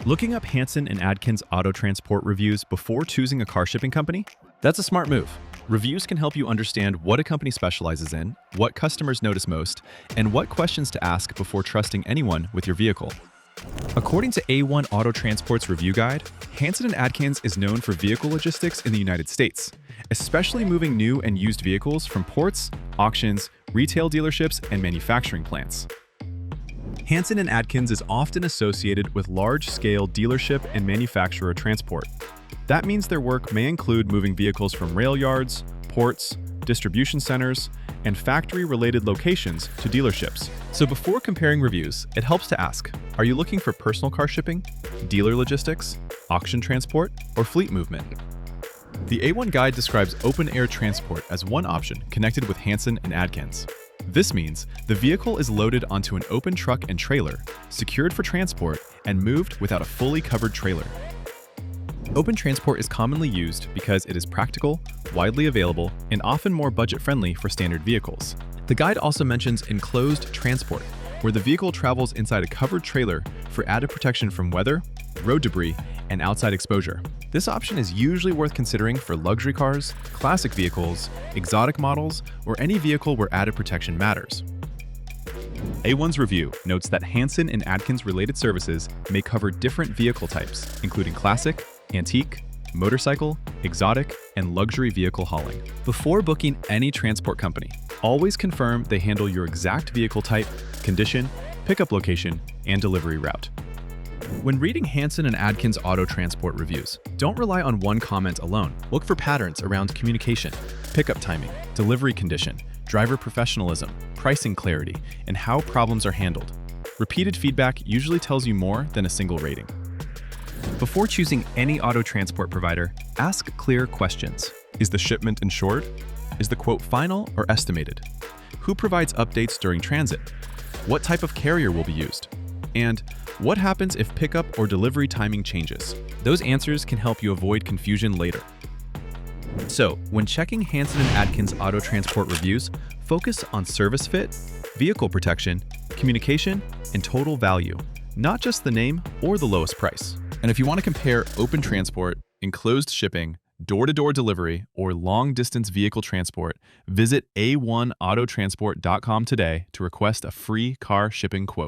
Looking up Hansen and Adkins Auto Transport reviews before choosing a car shipping company? That's a smart move. Reviews can help you understand what a company specializes in, what customers notice most, and what questions to ask before trusting anyone with your vehicle. According to A1 Auto Transport's review guide, Hansen Adkins is known for vehicle logistics in the United States, especially moving new and used vehicles from ports, auctions, retail dealerships, and manufacturing plants. Hansen and Adkins is often associated with large-scale dealership and manufacturer transport. That means their work may include moving vehicles from rail yards, ports, distribution centers, and factory-related locations to dealerships. So before comparing reviews, it helps to ask, are you looking for personal car shipping, dealer logistics, auction transport, or fleet movement? The A1 guide describes open-air transport as one option connected with Hansen and Adkins. This means the vehicle is loaded onto an open truck and trailer, secured for transport, and moved without a fully covered trailer. Open transport is commonly used because it is practical, widely available, and often more budget-friendly for standard vehicles. The guide also mentions enclosed transport, where the vehicle travels inside a covered trailer for added protection from weather, road debris, and outside exposure. This option is usually worth considering for luxury cars, classic vehicles, exotic models, or any vehicle where added protection matters. A1's review notes that Hansen and Adkins related services may cover different vehicle types, including classic, antique, motorcycle, exotic, and luxury vehicle hauling. Before booking any transport company, always confirm they handle your exact vehicle type, condition, pickup location, and delivery route. When reading Hansen and Adkins Auto Transport reviews, don't rely on one comment alone. Look for patterns around communication, pickup timing, delivery condition, driver professionalism, pricing clarity, and how problems are handled. Repeated feedback usually tells you more than a single rating. Before choosing any auto transport provider, ask clear questions. Is the shipment insured? Is the quote final or estimated? Who provides updates during transit? What type of carrier will be used? And what happens if pickup or delivery timing changes? Those answers can help you avoid confusion later. So, when checking Hansen and Adkins Auto Transport reviews, focus on service fit, vehicle protection, communication, and total value, not just the name or the lowest price. And if you want to compare open transport, enclosed shipping, door-to-door delivery, or long-distance vehicle transport, visit a1autotransport.com today to request a free car shipping quote.